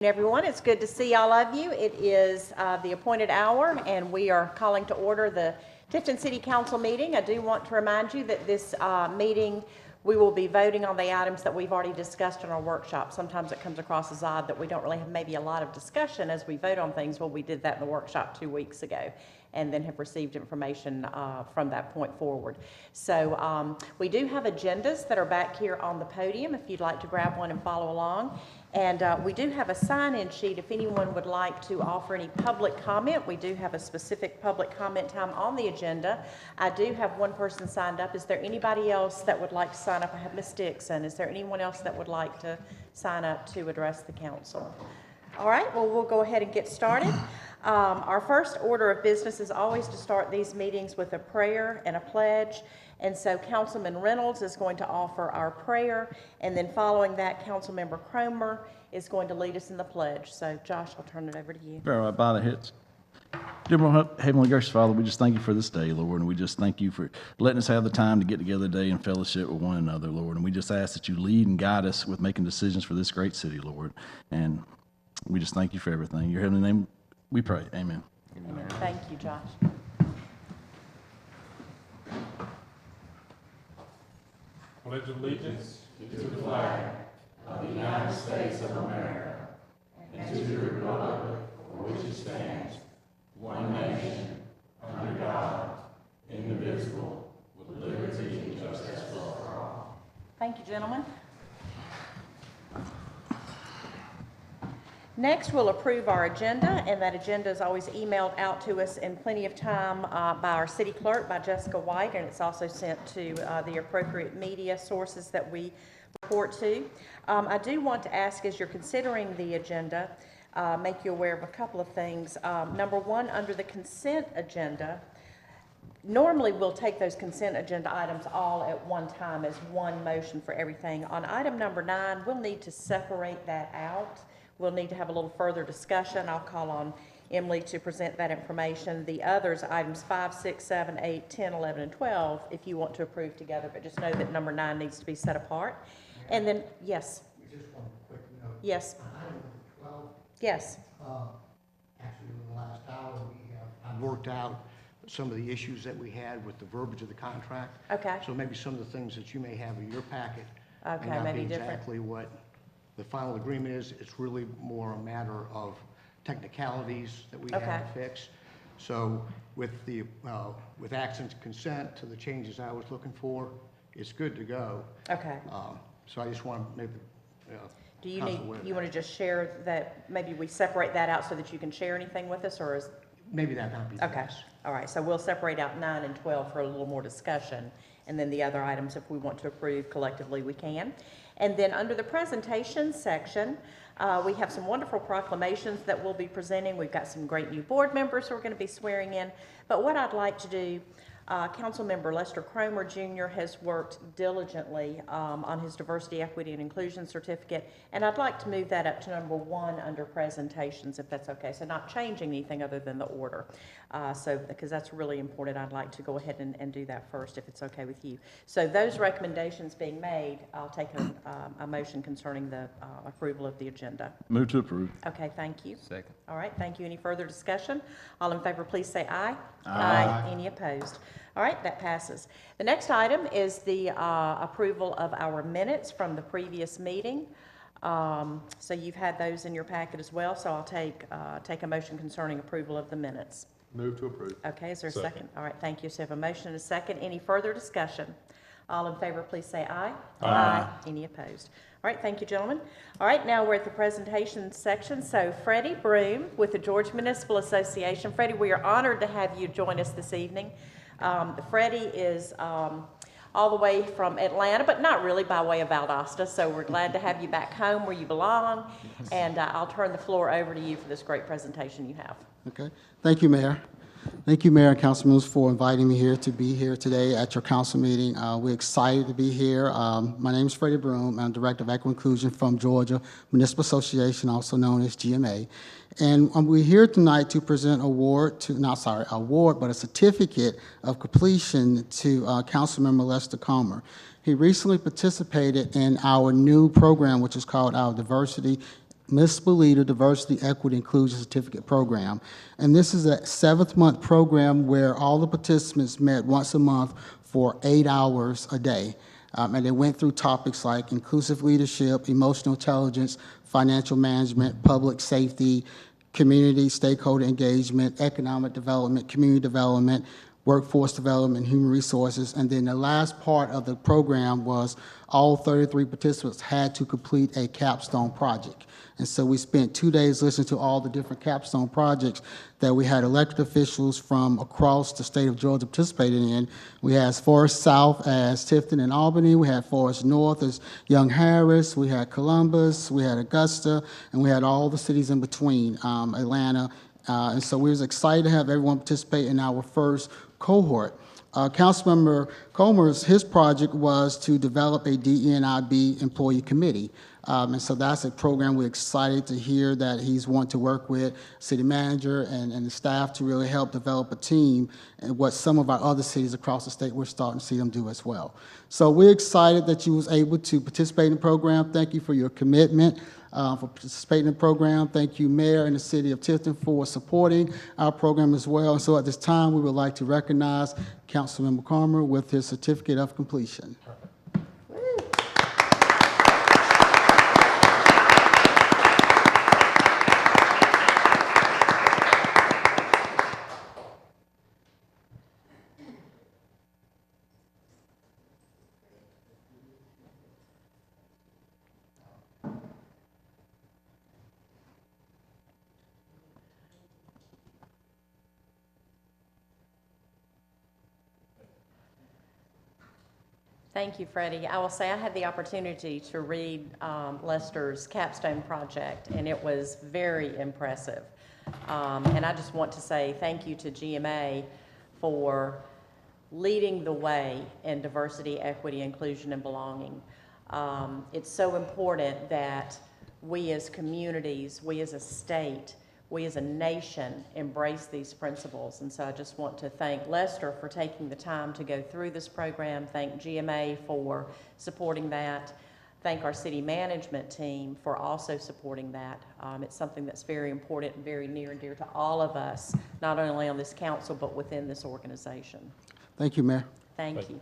Everyone, it's good to see all of you. It is the appointed hour, and we are calling to order the Tifton City Council meeting. I do want to remind you that this meeting, we will be voting on the items that we've already discussed in our workshop. Sometimes it comes across as odd that we don't really have maybe a lot of discussion as we vote on things. Well, we did that in the workshop 2 weeks ago, and then have received information from that point forward. So we do have agendas that are back here on the podium if you'd like to grab one and follow along. And we do have a sign-in sheet if anyone would like to offer any public comment. We do have a specific public comment time on the agenda. I do have one person signed up. Is there anybody else that would like to sign up? I have Ms. Dixon. Is there anyone else that would like to sign up to address the council? All right, well, we'll go ahead and get started. Our first order of business is always to start these meetings with a prayer and a pledge. And so Councilman Reynolds is going to offer our prayer, and then following that, Councilmember Cromer is going to lead us in the pledge. So Josh, I'll turn it over to you. All right, bow the heads. Dear Heavenly Gracious Father, we just thank you for this day, Lord, and we just thank you for letting us have the time to get together today and fellowship with one another, Lord. And we just ask that you lead and guide us with making decisions for this great city, Lord. And we just thank you for everything. In your heavenly name, we pray. Amen. Amen. Thank you, Josh. Pledge allegiance to the flag of the United States of America and to the republic for which it stands, one nation, under God, indivisible, with liberty and justice for all. Thank you, gentlemen. Next, we'll approve our agenda, and that agenda is always emailed out to us in plenty of time by our city clerk, by Jessica White, and it's also sent to the appropriate media sources that we report to. I do want to ask, as you're considering the agenda, make you aware of a couple of things. Number one, under the consent agenda, normally we'll take those consent agenda items all at one time as one motion for everything. On item number 9, we'll need to separate that out. We'll need to have a little further discussion. I'll call on Emily to present that information. The others, items 5, 6, 7, 8, 10, 11, and 12, if you want to approve together, but just know that number 9 needs to be set apart. And then, yes. Just one quick note. Yes. Item 12. Yes. Actually, in the last hour, I've worked out some of the issues that we had with the verbiage of the contract. Okay. So maybe some of the things that you may have in your packet Okay, may not maybe be different. exactly what the final agreement is. It's really more a matter of technicalities that we have to fix. So with the with accent consent to the changes I was looking for, it's good to go. Okay. So I just want to maybe. Do you want to just share that, maybe we separate that out so that you can share anything with us, or is? Maybe that might be the Okay. best. All right, so we'll separate out 9 and 12 for a little more discussion, and then the other items, if we want to approve collectively, we can. And then under the presentation section, we have some wonderful proclamations that we'll be presenting. We've got some great new board members who are going to be swearing in. But what I'd like to do, Councilmember Lester Cromer Jr. has worked diligently on his diversity, equity, and inclusion certificate, and I'd like to move that up to number 1 under presentations, if that's okay. So not changing anything other than the order. Because that's really important, I'd like to go ahead and do that first, if it's okay with you. So those recommendations being made, I'll take a motion concerning the approval of the agenda. Move to approve. Okay, thank you. Second. All right, thank you. Any further discussion? All in favor, please say aye. Aye. Any opposed? All right, that passes. The next item is the approval of our minutes from the previous meeting. So you've had those in your packet as well, so I'll take a motion concerning approval of the minutes. Move to approve. Okay, is there a second? All right, thank you. So I have a motion and a second. Any further discussion? All in favor, please say aye. Aye. Any opposed? All right, thank you, gentlemen. All right, now we're at the presentation section. So Freddie Broom with the Georgia Municipal Association. Freddie, we are honored to have you join us this evening. Freddie is all the way from Atlanta, but not really, by way of Valdosta. So we're glad to have you back home where you belong. And I'll turn the floor over to you for this great presentation you have. Okay. Thank you, Mayor. Thank you, Mayor and Councilmembers, for inviting me here to be here today at your council meeting. We're excited to be here. My name is Freddie Broom. I'm Director of Equity Inclusion from Georgia Municipal Association, also known as GMA. And we're here tonight to present a certificate of completion to Councilmember Lester Cromer. He recently participated in our new program, which is called our Diversity, Municipal Leader Diversity, Equity, Inclusion Certificate Program. And this is a 7th-month program where all the participants met once a month for 8 hours a day. And they went through topics like inclusive leadership, emotional intelligence, financial management, public safety, community stakeholder engagement, economic development, community development, workforce development, human resources. And then the last part of the program was all 33 participants had to complete a capstone project. And so we spent 2 days listening to all the different capstone projects that we had elected officials from across the state of Georgia participating in. We had Forest South as Tifton and Albany. We had Forest North as Young Harris. We had Columbus. We had Augusta. And we had all the cities in between, Atlanta. And so we was excited to have everyone participate in our first cohort. Councilmember Comer's, his project was to develop a DENIB employee committee. And so that's a program we're excited to hear that he's wanting to work with city manager and the staff to really help develop a team, and what some of our other cities across the state we're starting to see them do as well. So we're excited that you was able to participate in the program. Thank you for your commitment. For participating in the program. Thank you, Mayor and the City of Tifton, for supporting our program as well. And so at this time, we would like to recognize Councilmember Comer with his certificate of completion. Thank you, Freddie. I will say I had the opportunity to read Lester's capstone project, and it was very impressive. And I just want to say thank you to GMA for leading the way in diversity, equity, inclusion, and belonging. It's so important that we as communities, we as a state, we as a nation embrace these principles. And so I just want to thank Lester for taking the time to go through this program, thank GMA for supporting that, thank our city management team for also supporting that. It's something that's very important and very near and dear to all of us, not only on this council, but within this organization. Thank you, Mayor. Thank you.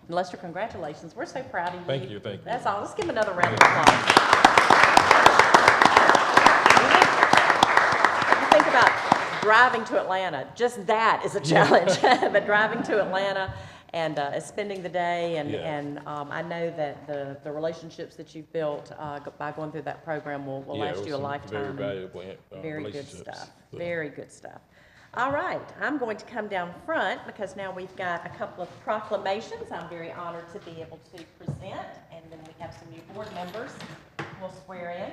And Lester, congratulations. We're so proud of you. Thank you, thank you. That's all. Let's give him another round of applause. Think about driving to Atlanta. Just that is a challenge. But driving to Atlanta and spending the day, and I know that the relationships that you've built by going through that program will last you a lifetime. Very valuable Very good relationships. stuff. Very good stuff. All right, I'm going to come down front because now we've got a couple of proclamations I'm very honored to be able to present, and then we have some new board members we'll swear in.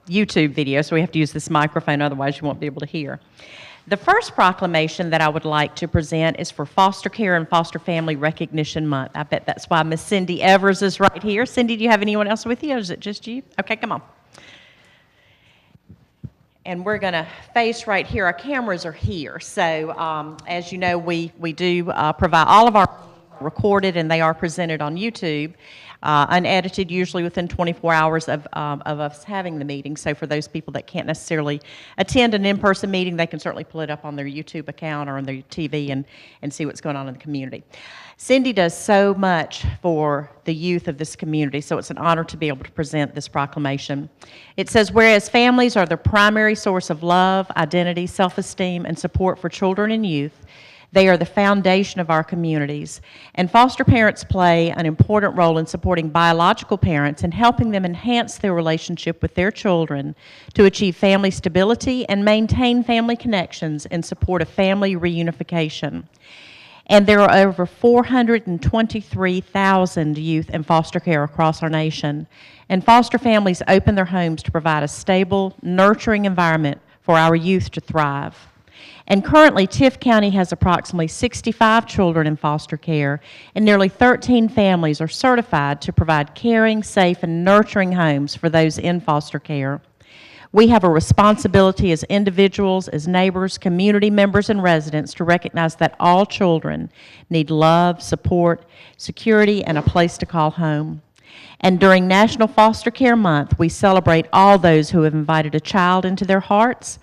YouTube video, so we have to use this microphone, otherwise you won't be able to hear. The first proclamation that I would like to present is for Foster Care and Foster Family Recognition Month. I bet that's why Miss Cindy Evers is right here. Cindy, do you have anyone else with you, or is it just you? Okay, come on. And we're going to face right here. Our cameras are here. So as you know, we do provide all of our recorded, and they are presented on YouTube. Unedited, usually within 24 hours of us having the meeting. So for those people that can't necessarily attend an in-person meeting, they can certainly pull it up on their YouTube account or on their TV and see what's going on in the community. Cindy does so much for the youth of this community, so it's an honor to be able to present this proclamation. It says, whereas families are the primary source of love, identity, self-esteem, and support for children and youth, they are the foundation of our communities, and foster parents play an important role in supporting biological parents and helping them enhance their relationship with their children to achieve family stability and maintain family connections in support of family reunification. And there are over 423,000 youth in foster care across our nation, and foster families open their homes to provide a stable, nurturing environment for our youth to thrive. And currently, Tift County has approximately 65 children in foster care, and nearly 13 families are certified to provide caring, safe, and nurturing homes for those in foster care. We have a responsibility as individuals, as neighbors, community members, and residents to recognize that all children need love, support, security, and a place to call home. And during National Foster Care Month, we celebrate all those who have invited a child into their hearts,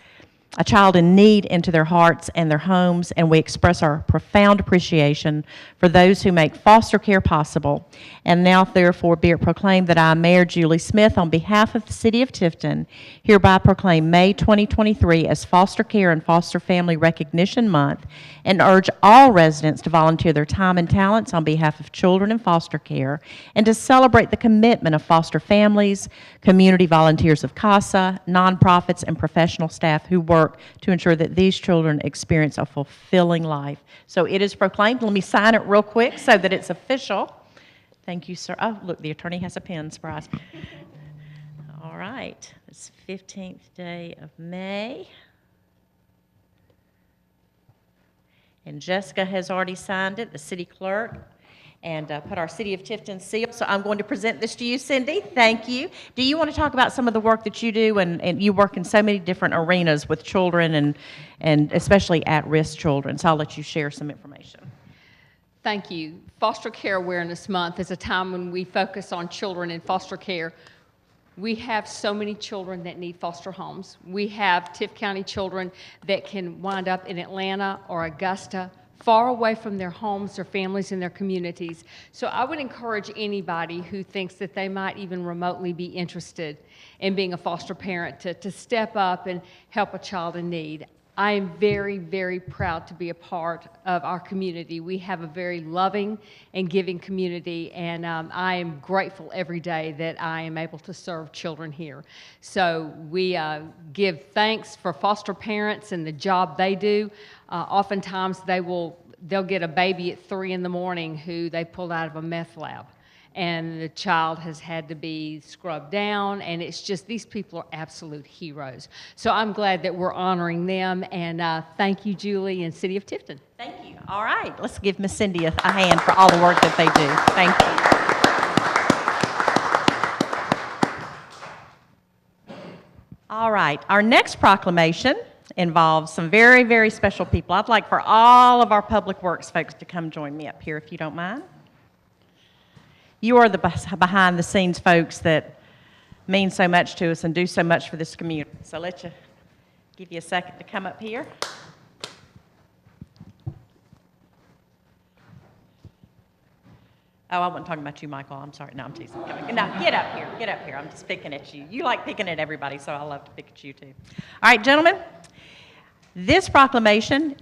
a child in need into their hearts and their homes, and we express our profound appreciation for those who make foster care possible. And now, therefore, be it proclaimed that I, Mayor Julie Smith, on behalf of the City of Tifton, hereby proclaim May 2023 as Foster Care and Foster Family Recognition Month, and urge all residents to volunteer their time and talents on behalf of children in foster care, and to celebrate the commitment of foster families, community volunteers of CASA, nonprofits, and professional staff who work to ensure that these children experience a fulfilling life. So it is proclaimed. Let me sign it real quick so that it's official. Thank you, sir. Oh, look, the attorney has a pen. Surprise. All right. It's 15th day of May. And Jessica has already signed it, the city clerk, and put our City of Tifton seal. So I'm going to present this to you, Cindy. Thank you. Do you want to talk about some of the work that you do? And you work in so many different arenas with children and especially at-risk children. So I'll let you share some information. Thank you. Foster Care Awareness Month is a time when we focus on children in foster care. We have so many children that need foster homes. We have Tift County children that can wind up in Atlanta or Augusta, far away from their homes, their families, and their communities. So I would encourage anybody who thinks that they might even remotely be interested in being a foster parent to step up and help a child in need. I am very, very proud to be a part of our community. We have a very loving and giving community, and I am grateful every day that I am able to serve children here. So we give thanks for foster parents and the job they do. Oftentimes they'll get a baby at 3 in the morning who they pulled out of a meth lab, and the child has had to be scrubbed down, and it's just, these people are absolute heroes. So I'm glad that we're honoring them, and thank you, Julie, and City of Tifton. Thank you. All right, let's give Miss Cindy a hand for all the work that they do. Thank you. All right, our next proclamation involves some very, very special people. I'd like for all of our Public Works folks to come join me up here, if you don't mind. You are the behind-the-scenes folks that mean so much to us and do so much for this community. So let you give you a second to come up here. Oh, I wasn't talking about you, Michael. I'm sorry. No, I'm teasing. No, get up here. Get up here. I'm just picking at you. You like picking at everybody, so I love to pick at you, too. All right, gentlemen. This proclamation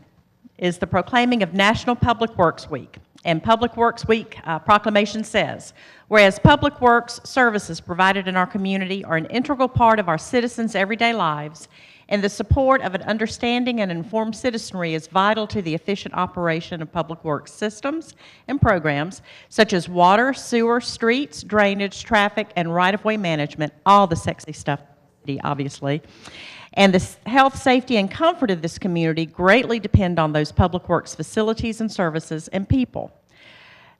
is the proclaiming of National Public Works Week. And Public Works Week proclamation says, whereas public works services provided in our community are an integral part of our citizens' everyday lives, and the support of an understanding and informed citizenry is vital to the efficient operation of public works systems and programs, such as water, sewer, streets, drainage, traffic, and right-of-way management, all the sexy stuff, obviously. And the health, safety, and comfort of this community greatly depend on those public works facilities and services and people.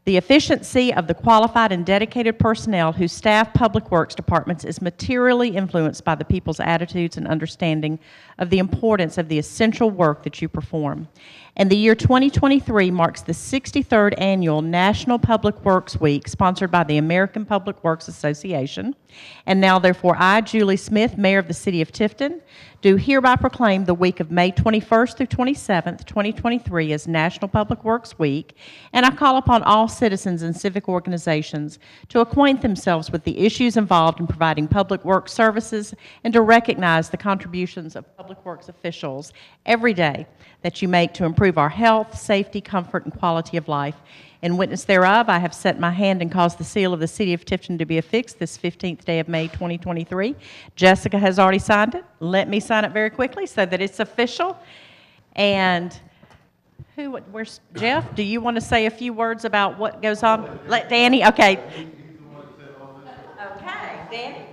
The efficiency of the qualified and dedicated personnel who staff public works departments is materially influenced by the people's attitudes and understanding of the importance of the essential work that you perform. And the year 2023 marks the 63rd annual National Public Works Week, sponsored by the American Public Works Association. And now, therefore, I, Julie Smith, Mayor of the City of Tifton, do hereby proclaim the week of May 21st through 27th, 2023 as National Public Works Week, and I call upon all citizens and civic organizations to acquaint themselves with the issues involved in providing public works services and to recognize the contributions of public works officials every day that you make to improve our health, safety, comfort, and quality of life. In witness thereof, I have set my hand and caused the seal of the City of Tifton to be affixed this 15th day of May 2023. Jessica has already signed it. Let me sign it very quickly so that it's official. And where's Jeff? Do you want to say a few words about what goes on? Let Danny, okay. Okay, Danny.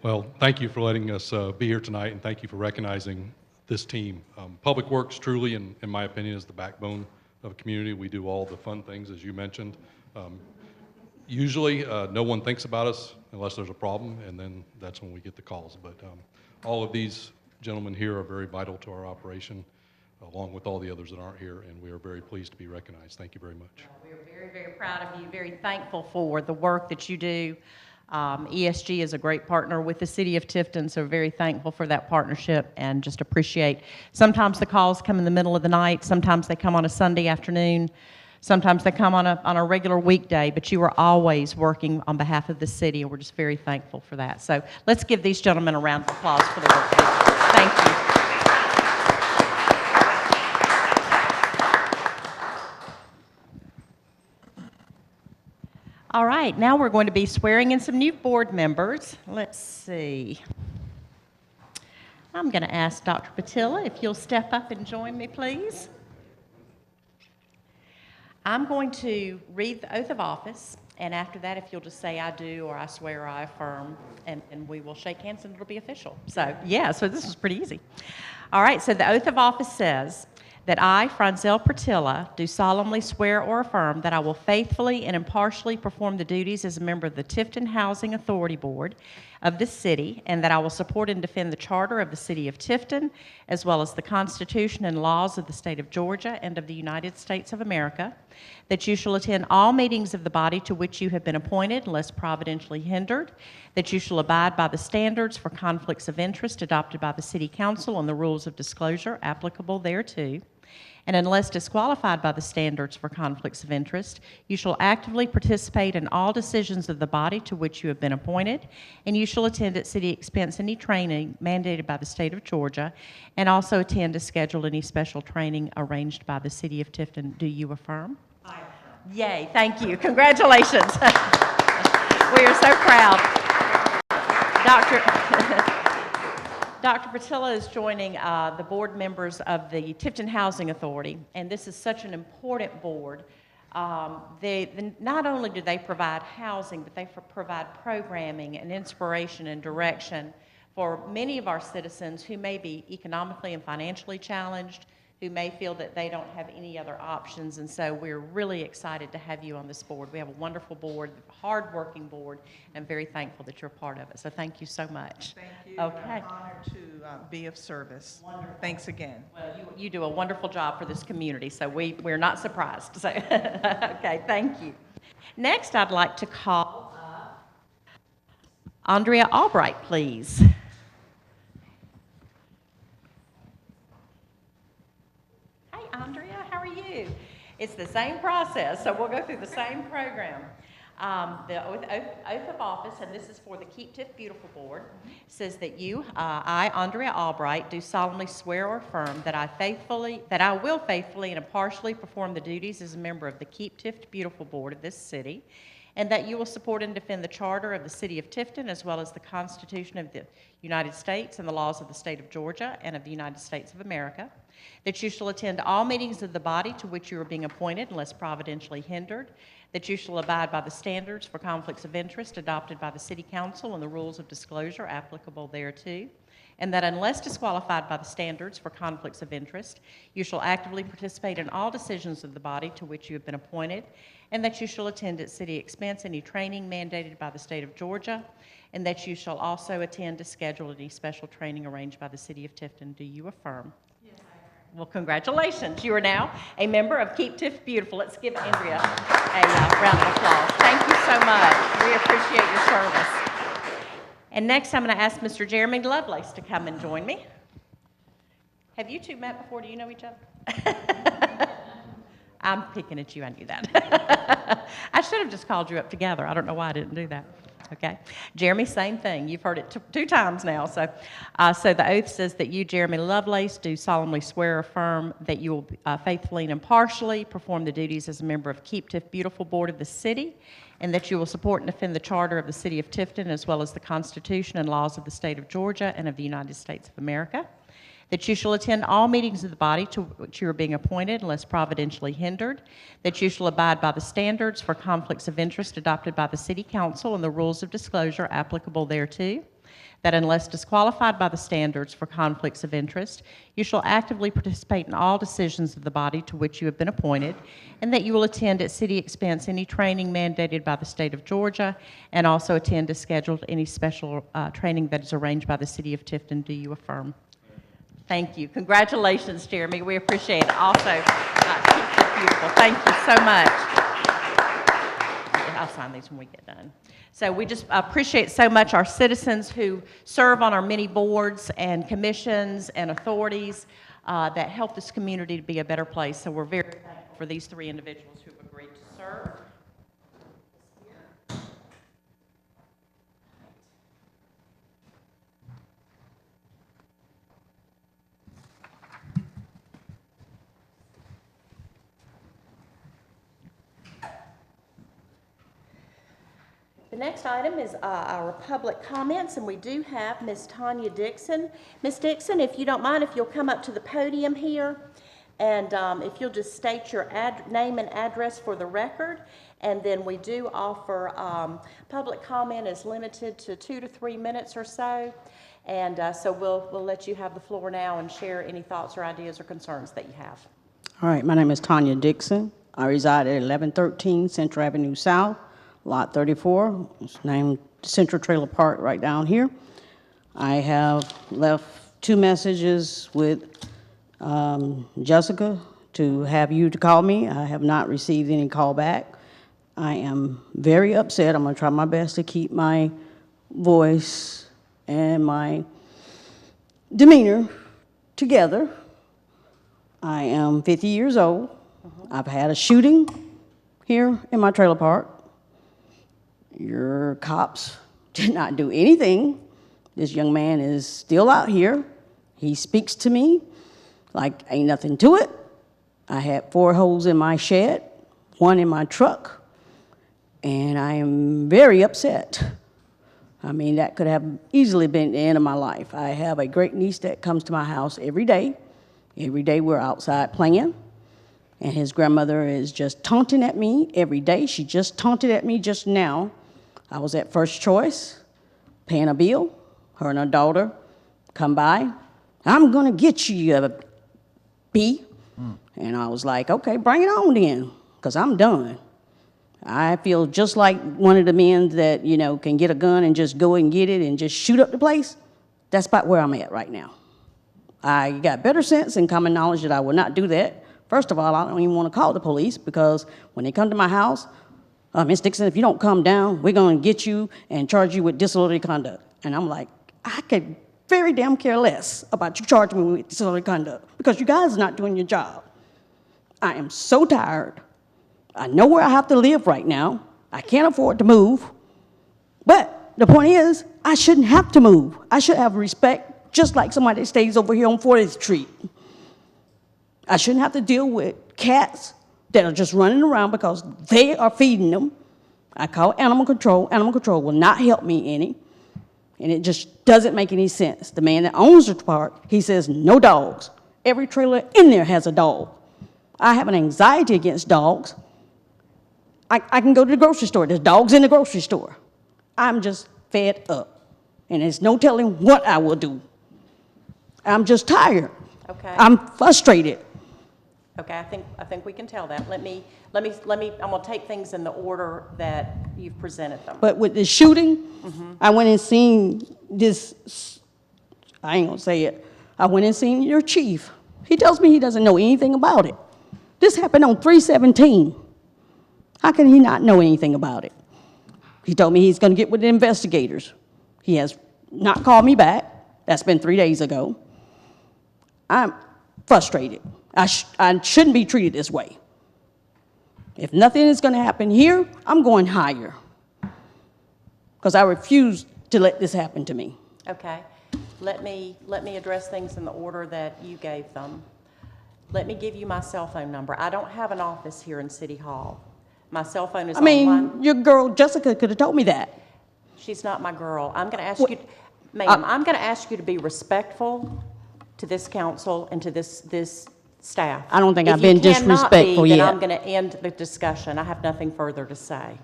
Well, thank you for letting us be here tonight, and thank you for recognizing this team. Public Works truly, in my opinion, is the backbone of a community. We do all the fun things, as you mentioned. Usually, no one thinks about us unless there's a problem, and then that's when we get the calls. But all of these gentlemen here are very vital to our operation, along with all the others that aren't here, and we are very pleased to be recognized. Thank you very much. We are very, very proud of you, very thankful for the work that you do. ESG is a great partner with the City of Tifton, so very thankful for that partnership and just appreciate. Sometimes the calls come in the middle of the night, sometimes they come on a Sunday afternoon, sometimes they come on a regular weekday, but you are always working on behalf of the city, and we're just very thankful for that. So let's give these gentlemen a round of applause for the work they do. Thank you. All right, now we're going to be swearing in some new board members. Let's see. I'm going to ask Dr. Patilla if you'll step up and join me, please. I'm going to read the oath of office, and after that, if you'll just say I do or I swear or I affirm, and we will shake hands and it'll be official. So, yeah, so this is pretty easy. All right, so the oath of office says that I, Franzel Patilla, do solemnly swear or affirm that I will faithfully and impartially perform the duties as a member of the Tifton Housing Authority Board of this city, and that I will support and defend the Charter of the City of Tifton, as well as the Constitution and laws of the State of Georgia and of the United States of America, that you shall attend all meetings of the body to which you have been appointed, unless providentially hindered, that you shall abide by the standards for conflicts of interest adopted by the City Council and the rules of disclosure applicable thereto, and unless disqualified by the standards for conflicts of interest, you shall actively participate in all decisions of the body to which you have been appointed, and you shall attend at city expense any training mandated by the state of Georgia, and also attend as scheduled any special training arranged by the City of Tifton. Do you affirm? I affirm. Yay, thank you. Congratulations. We are so proud. Dr. Patilla is joining the board members of the Tifton Housing Authority, and this is such an important board. Not only do they provide housing, but they provide programming and inspiration and direction for many of our citizens who may be economically and financially challenged, who may feel that they don't have any other options, and so we're really excited to have you on this board. We have a wonderful board, a hard-working board, and very thankful that you're part of it. So thank you so much. Thank you. Okay. I'm honored to be of service. Wonderful. Thanks again. Well, you do a wonderful job for this community, so we're not surprised. So, okay, thank you. Next, I'd like to call Andrea Albright, please. Andrea, how are you? It's the same process, so we'll go through the same program. The oath of office, and this is for the Keep Tiff Beautiful Board, says that you, I, Andrea Albright, do solemnly swear or affirm that I will faithfully and impartially perform the duties as a member of the Keep Tiff Beautiful Board of this city, and that you will support and defend the Charter of the City of Tifton, as well as the Constitution of the United States and the laws of the State of Georgia and of the United States of America, that you shall attend all meetings of the body to which you are being appointed unless providentially hindered, that you shall abide by the standards for conflicts of interest adopted by the City Council and the rules of disclosure applicable thereto, and that unless disqualified by the standards for conflicts of interest, you shall actively participate in all decisions of the body to which you have been appointed, and that you shall attend at city expense any training mandated by the State of Georgia, and that you shall also attend to schedule any special training arranged by the City of Tifton. Do you affirm? Yes, I affirm. Well, congratulations. You are now a member of Keep Tiff Beautiful. Let's give Andrea a round of applause. Thank you so much. We appreciate your service. And next, I'm going to ask Mr. Jeremy Lovelace to come and join me. Have you two met before? Do you know each other? I'm picking at you. I knew that. I should have just called you up together. I don't know why I didn't do that. Okay. Jeremy, same thing. You've heard it two times now. So the oath says that you, Jeremy Lovelace, do solemnly swear or affirm that you will faithfully and impartially perform the duties as a member of Keep Tiff Beautiful Board of the City, and that you will support and defend the Charter of the City of Tifton, as well as the Constitution and laws of the State of Georgia and of the United States of America, that you shall attend all meetings of the body to which you are being appointed unless providentially hindered, that you shall abide by the standards for conflicts of interest adopted by the City Council and the rules of disclosure applicable thereto, that unless disqualified by the standards for conflicts of interest, you shall actively participate in all decisions of the body to which you have been appointed, and that you will attend at city expense any training mandated by the state of Georgia, and also attend as scheduled any special training that is arranged by the city of Tifton. Do you affirm? Thank you. Congratulations, Jeremy. We appreciate it. Also, beautiful. Thank you so much. I'll sign these when we get done. So we just appreciate so much our citizens who serve on our many boards and commissions and authorities that help this community to be a better place. So we're very thankful for these 3 individuals who have agreed to serve. The next item is our public comments, and we do have Ms. Tanya Dixon. Ms. Dixon, if you don't mind, if you'll come up to the podium here, and if you'll just state your name and address for the record, and then we do offer public comment is limited to 2 to 3 minutes or so, and so we'll let you have the floor now and share any thoughts or ideas or concerns that you have. All right, my name is Tanya Dixon. I reside at 1113 Central Avenue South, Lot 34. It's named Central Trailer Park right down here. I have left 2 messages with Jessica to have you to call me. I have not received any call back. I am very upset. I'm going to try my best to keep my voice and my demeanor together. I am 50 years old. I've had a shooting here in my trailer park. Your cops did not do anything. This young man is still out here. He speaks to me like ain't nothing to it. I had 4 holes in my shed, 1 in my truck, and I am very upset. I mean, that could have easily been the end of my life. I have a great niece that comes to my house every day. Every day we're outside playing, and his grandmother is just taunting at me every day. She just taunted at me just now. I was at First Choice, paying a bill. Her and her daughter come by. I'm gonna get you, B. And I was like, okay, bring it on then, because I'm done. I feel just like one of the men that, you know, can get a gun and just go and get it and just shoot up the place. That's about where I'm at right now. I got better sense and common knowledge that I will not do that. First of all, I don't even want to call the police, because when they come to my house, Ms. Dixon, if you don't calm down, we're going to get you and charge you with disorderly conduct. And I'm like, I could very damn care less about you charging me with disorderly conduct, because you guys are not doing your job. I am so tired. I know where I have to live right now. I can't afford to move. But the point is, I shouldn't have to move. I should have respect, just like somebody that stays over here on 40th Street. I shouldn't have to deal with cats that are just running around because they are feeding them. I call animal control. Animal control will not help me any. And it just doesn't make any sense. The man that owns the park, he says no dogs. Every trailer in there has a dog. I have an anxiety against dogs. I can go to the grocery store. There's dogs in the grocery store. I'm just fed up. And there's no telling what I will do. I'm just tired. Okay. I'm frustrated. Okay, I think we can tell that. I'm gonna take things in the order that you've presented them. But with the shooting, I went and seen this, I ain't gonna say it. I went and seen your chief. He tells me he doesn't know anything about it. This happened on 3/17. How can he not know anything about it? He told me he's gonna get with the investigators. He has not called me back. That's been 3 days ago. I'm frustrated. I shouldn't be treated this way. If nothing is going to happen here, I'm going higher, because I refuse to let this happen to me. Okay. Let me address things in the order that you gave them. Let me give you my cell phone number. I don't have an office here in City Hall. My cell phone is online. Your girl Jessica could have told me that. She's not my girl. I'm going to ask you, ma'am, I'm going to ask you to be respectful to this council and to this staff. I don't think I've been disrespectful yet. yet. I'm going to end the discussion. I have nothing further to say.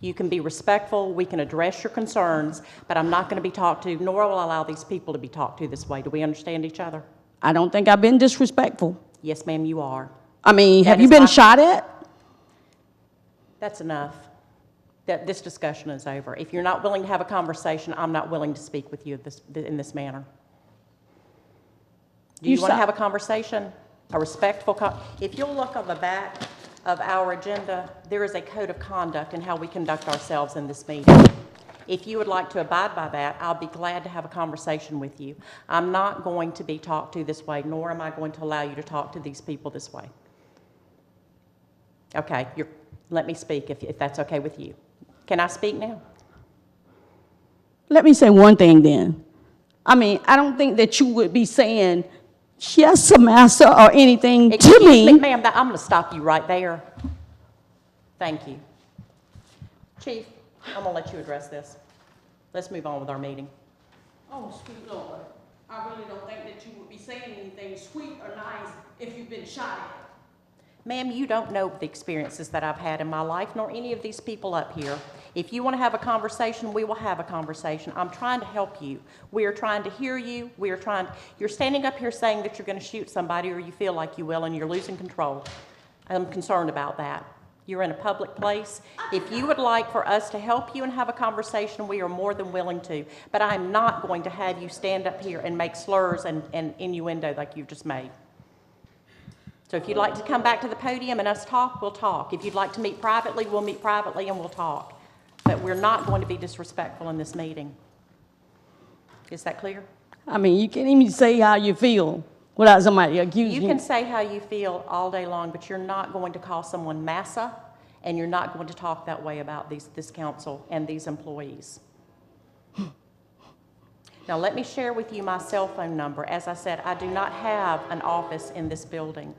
You can be respectful, we can address your concerns, but I'm not going to be talked to, nor will I allow these people to be talked to this way. Do we understand each other? I don't think I've been disrespectful. Yes, ma'am, you are. I mean, That have you is been my- shot at? That's enough. That this discussion is over. If you're not willing to have a conversation, I'm not willing to speak with you in this manner. Do you want to have a conversation? A respectful if you'll look on the back of our agenda, there is a code of conduct in how we conduct ourselves in this meeting. If you would like to abide by that, I'll be glad to have a conversation with you. I'm not going to be talked to this way, nor am I going to allow you to talk to these people this way. Okay, let me speak if that's okay with you. Can I speak now? Let me say one thing then. I mean, I don't think that you would be saying, yes, master, or anything to Excuse me. Ma'am, I'm going to stop you right there. Thank you. Chief, I'm going to let you address this. Let's move on with our meeting. Oh, sweet Lord. I really don't think that you would be saying anything sweet or nice if you've been shot at. Ma'am, you don't know the experiences that I've had in my life, nor any of these people up here. If you want to have a conversation, we will have a conversation. I'm trying to help you. We are trying to hear you. You're standing up here saying that you're going to shoot somebody or you feel like you will and you're losing control. I'm concerned about that. You're in a public place. If you would like for us to help you and have a conversation, we are more than willing to. But I'm not going to have you stand up here and make slurs and innuendo like you've just made. So if you'd like to come back to the podium and us talk, we'll talk. If you'd like to meet privately, we'll meet privately and we'll talk. But we're not going to be disrespectful in this meeting. Is that clear? I mean, you can't even say how you feel without somebody accusing You can say how you feel all day long, but you're not going to call someone massa, and you're not going to talk that way about this council and these employees. Now, let me share with you my cell phone number. As I said, I do not have an office in this building.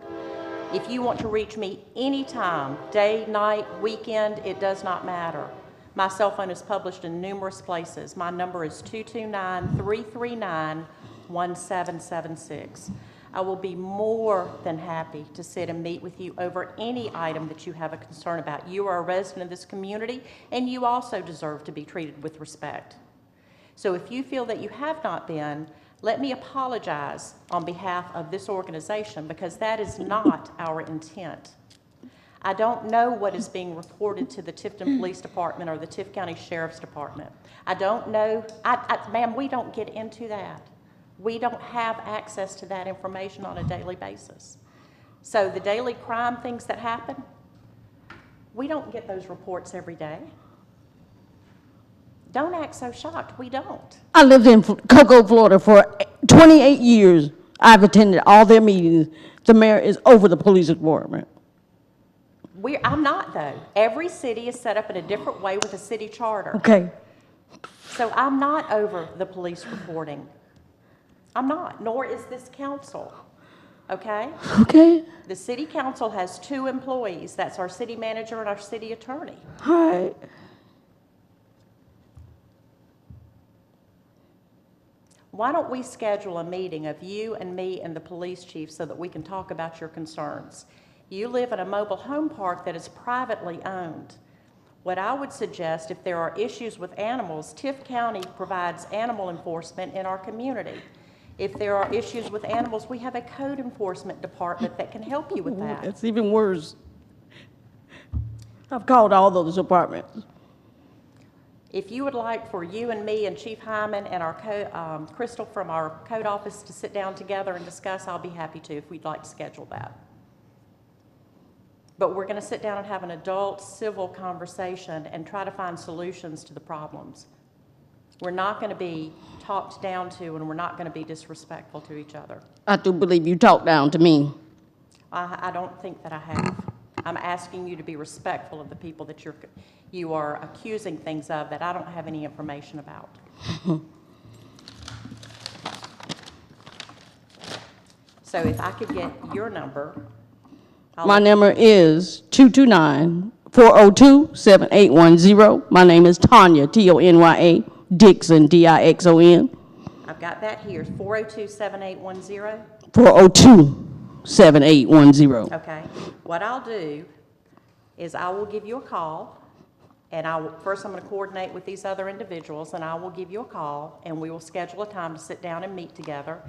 If you want to reach me anytime, day, night, weekend, it does not matter. My cell phone is published in numerous places. My number is 229-339-1776. I will be more than happy to sit and meet with you over any item that you have a concern about. You are a resident of this community, and you also deserve to be treated with respect. So if you feel that you have not been, let me apologize on behalf of this organization, because that is not our intent. I don't know what is being reported to the Tifton Police Department or the Tift County Sheriff's Department. I don't know. Ma'am, we don't get into that. We don't have access to that information on a daily basis. So the daily crime things that happen, we don't get those reports every day. Don't act so shocked. We don't. I lived in Cocoa, Florida for 28 years. I've attended all their meetings. The mayor is over the police department. I'm not, though. Every city is set up in a different way with a city charter. Okay. So I'm not over the police reporting. I'm not, nor is this council, okay? Okay. The city council has 2 employees. That's our city manager and our city attorney. All right. Why don't we schedule a meeting of you and me and the police chief so that we can talk about your concerns? You live in a mobile home park that is privately owned. What I would suggest, if there are issues with animals, Tift County provides animal enforcement in our community. If there are issues with animals, we have a code enforcement department that can help you with that. It's even worse. I've called all those departments. If you would like for you and me and Chief Hyman and our Crystal from our code office to sit down together and discuss, I'll be happy to if we'd like to schedule that. But we're going to sit down and have an adult civil conversation and try to find solutions to the problems. We're not going to be talked down to, and we're not going to be disrespectful to each other. I do believe you talked down to me. I don't think that I have. I'm asking you to be respectful of the people that you are accusing things of that I don't have any information about. So if I could get your number. My number is 229-402-7810. My name is Tanya, Tonya, Dixon, Dixon. I've got that here, 402-7810. 402-7810. Okay. What I'll do is I will give you a call, And first I'm going to coordinate with these other individuals, and I will give you a call, and we will schedule a time to sit down and meet together.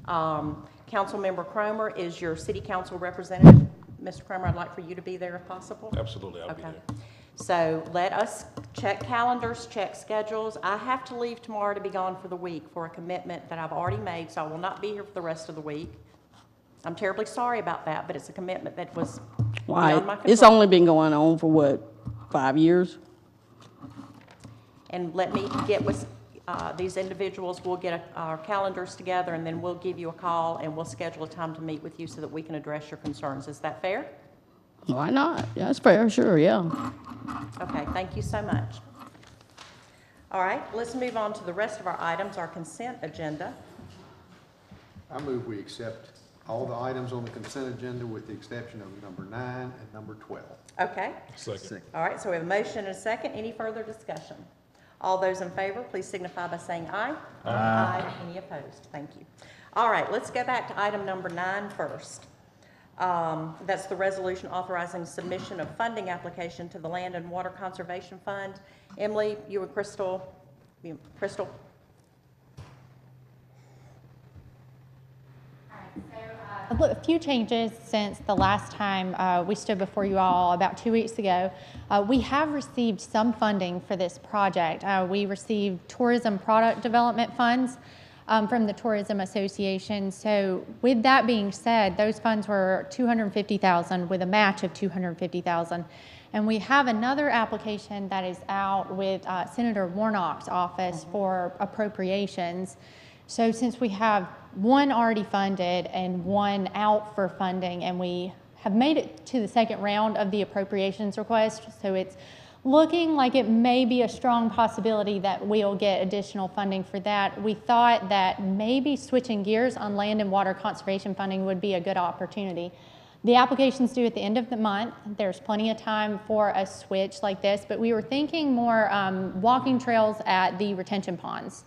Councilmember Cromer is your city council representative. Mr. Cromer, I'd like for you to be there if possible. Absolutely, I'll be Okay. there. So let us check calendars, check schedules. I have to leave tomorrow to be gone for the week for a commitment that I've already made, so I will not be here for the rest of the week. I'm terribly sorry about that, but it's a commitment that was beyond my Why? It's control. only been going on for what, 5 years? And let me get with these individuals, we'll get our calendars together, and then we'll give you a call, and we'll schedule a time to meet with you so that we can address your concerns. Is that fair? Why not? That's fair, sure, yeah. Okay, thank you so much. All right, let's move on to the rest of our items, our consent agenda. I move we accept all the items on the consent agenda with the exception of number 9 and number 12. Okay, Second. all right, so we have a motion and a second. Any further discussion? All those in favor, please signify by saying aye. Aye. Any opposed? Thank you. All right, let's go back to item number 9 first. That's the resolution authorizing submission of funding application to the Land and Water Conservation Fund. Emily, you and Crystal. Crystal? A few changes since the last time we stood before you all about 2 weeks ago. We have received some funding for this project. We received tourism product development funds from the Tourism Association. So with that being said, those funds were $250,000 with a match of $250,000. And we have another application that is out with Senator Warnock's office for appropriations. So since we have one already funded and one out for funding, and we have made it to the second round of the appropriations request, so it's looking like it may be a strong possibility that we'll get additional funding for that. We thought that maybe switching gears on land and water conservation funding would be a good opportunity. The application's due at the end of the month. There's plenty of time for a switch like this, but we were thinking more walking trails at the retention ponds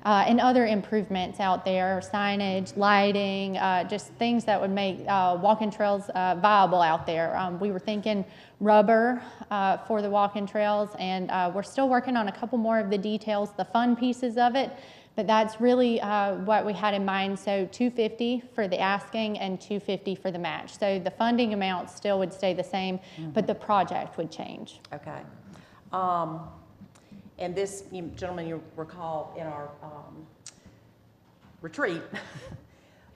and other improvements out there, signage, lighting, just things that would make walking trails viable out there. We were thinking rubber for the walking trails, and we're still working on a couple more of the details, the fun pieces of it. But that's really what we had in mind. So $250 for the asking and $250 for the match. So the funding amount still would stay the same, but the project would change. Okay. And this, gentlemen, you recall in our retreat,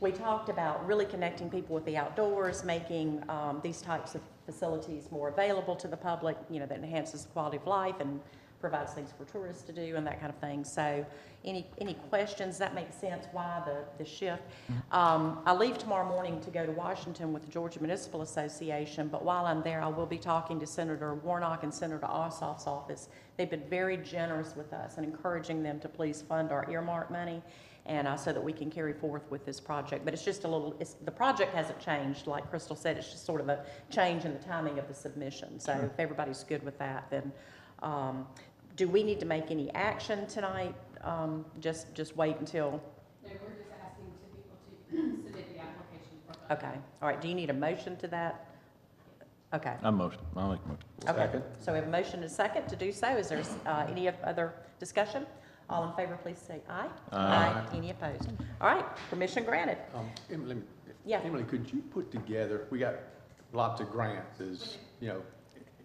we talked about really connecting people with the outdoors, making these types of facilities more available to the public, that enhances the quality of life and provides things for tourists to do and that kind of thing. So any questions? That makes sense why the shift. I leave tomorrow morning to go to Washington with the Georgia Municipal Association, but while I'm there, I will be talking to Senator Warnock and Senator Ossoff's office. They've been very generous with us and encouraging them to please fund our earmark money, and so that we can carry forth with this project. But it's just the project hasn't changed. Like Crystal said, it's just sort of a change in the timing of the submission. So if everybody's good with that, then do we need to make any action tonight? Just wait until? No, we're just asking people to submit the application for funding. Okay, all right, do you need a motion to that? Okay. I'll make a motion. Okay, so we have a motion and a second to do so. Is there any other discussion? All in favor, please say aye. Aye. Any opposed? All right, permission granted. Emily, Yeah. Emily, could you put together, we got lots of grants, and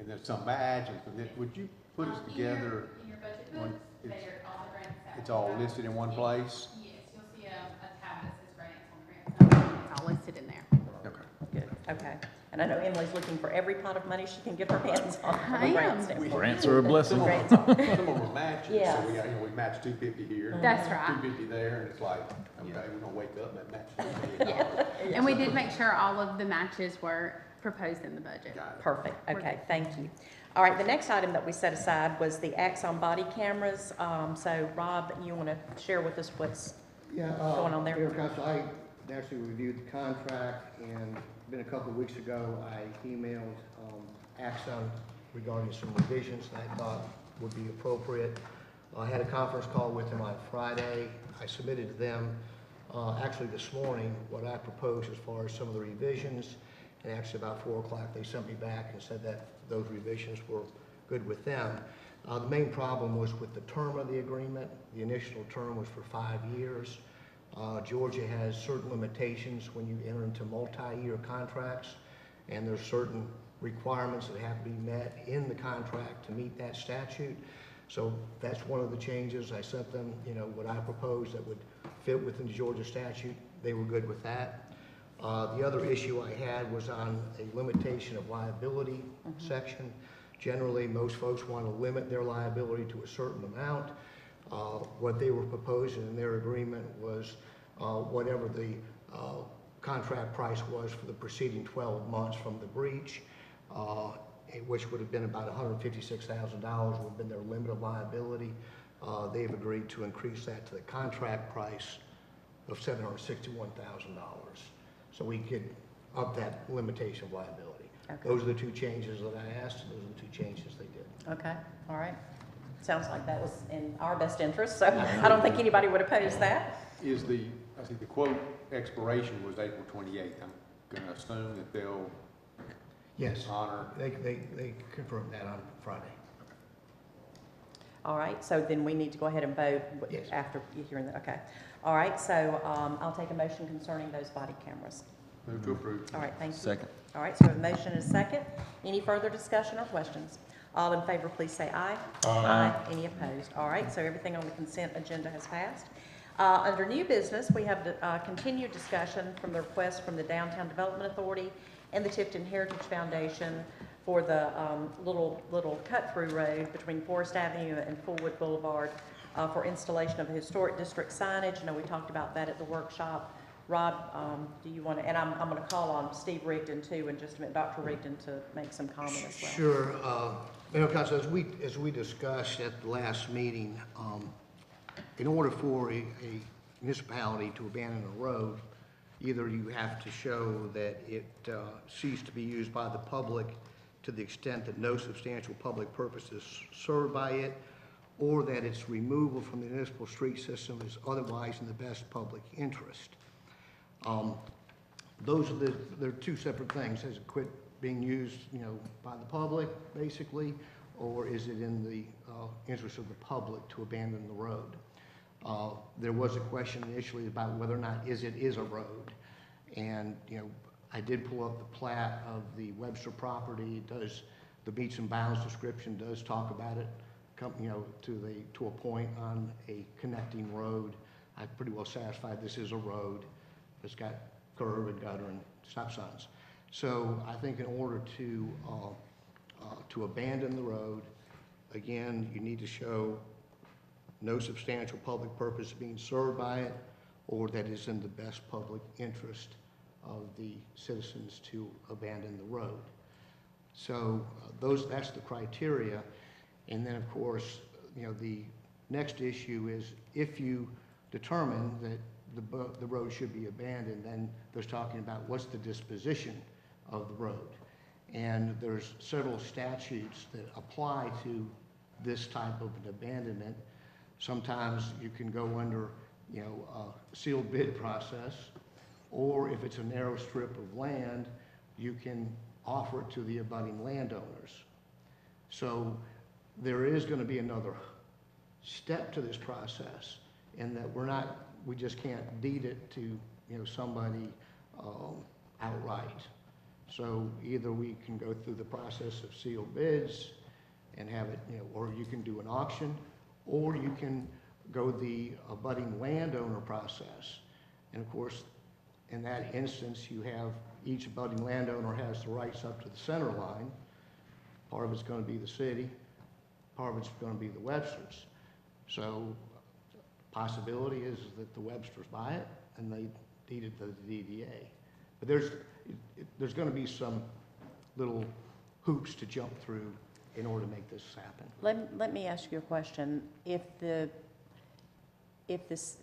there's some badge, and would you put us together? In your budget one- books, they're all the grants. It's all listed in one place? Yes, you'll see a tab that says grants on grants. It's all listed in there. Okay. Good, okay. And I know Emily's looking for every pot of money she can get her hands on from I a grant am. standpoint. Grants are a blessing. Grants are- Some of them are matches, Yes. so we match 250 here. That's right. 250 there, and it's like, okay, we're gonna wake up and match $2 million. Yeah, and we did make sure all of the matches were proposed in the budget. Got it. Perfect, okay, thank you. All right, the next item that we set aside was the Axon body cameras. So Rob, you want to share with us what's going on there? Mayor Council, I actually reviewed the contract, and been a couple of weeks ago, I emailed Axon regarding some revisions that I thought would be appropriate. I had a conference call with them on Friday. I submitted to them, actually this morning, what I proposed as far as some of the revisions. And actually about 4 o'clock, they sent me back and said that those revisions were good with them. The main problem was with the term of the agreement. The initial term was for 5 years. Georgia has certain limitations when you enter into multi-year contracts, and there's certain requirements that have to be met in the contract to meet that statute. So that's one of the changes. I sent them, what I proposed that would fit within the Georgia statute. They were good with that. The other issue I had was on a limitation of liability section. Generally, most folks want to limit their liability to a certain amount. What they were proposing in their agreement was whatever the contract price was for the preceding 12 months from the breach, which would have been about $156,000 would have been their limit of liability. They've agreed to increase that to the contract price of $761,000. So we could up that limitation of liability. Okay. Those are the two changes that I asked, and those are the two changes they did. Okay, all right. Sounds like that was in our best interest, so I don't think anybody would oppose that. Is I think the quote expiration was April 28th. I'm going to assume that they'll Yes, honor. they confirmed that on Friday. All right, so then we need to go ahead and vote Yes. after you hearing that, okay. All right, so I'll take a motion concerning those body cameras. Move to approve. All right, thank you. Second. All right, so we have a motion and a second. Any further discussion or questions? All in favor, please say aye. Aye. Any opposed? All right, so everything on the consent agenda has passed. Under new business, we have continued discussion from the request from the Downtown Development Authority and the Tifton Heritage Foundation for the little cut-through road between Forest Avenue and Fullwood Boulevard for installation of a historic district signage. I know we talked about that at the workshop. Rob, do you want to, and I'm going to call on Steve Rigdon too in just a minute, Dr. Rigdon, to make some comment as well. Sure. Council, as we discussed at the last meeting, in order for a municipality to abandon a road, either you have to show that it ceased to be used by the public to the extent that no substantial public purpose is served by it, or that its removal from the municipal street system is otherwise in the best public interest. They're two separate things. Has it quit being used, by the public, basically, or is it in the interest of the public to abandon the road? There was a question initially about whether or not it is a road, and I did pull up the plat of the Webster property. The meets and bounds description does talk about it, to a point on a connecting road. I'm pretty well satisfied this is a road. It's got curb and gutter and stop signs. So I think in order to abandon the road, again, you need to show no substantial public purpose being served by it, or that is in the best public interest of the citizens to abandon the road. So that's the criteria. And then, of course, the next issue is if you determine that the road should be abandoned, then there's talking about what's the disposition of the road. And there's several statutes that apply to this type of an abandonment. Sometimes you can go under, a sealed bid process, or if it's a narrow strip of land, you can offer it to the abutting landowners. So there is going to be another step to this process in that we just can't deed it to, somebody outright. So either we can go through the process of sealed bids and have it, or you can do an auction, or you can go the abutting landowner process. And of course, in that instance, you have each abutting landowner has the rights up to the center line. Part of it's going to be the city, part of it's going to be the Websters. So possibility is that the Websters buy it and they deed it to the DDA. But there's going to be some little hoops to jump through in order to make this happen. Let me ask you a question. If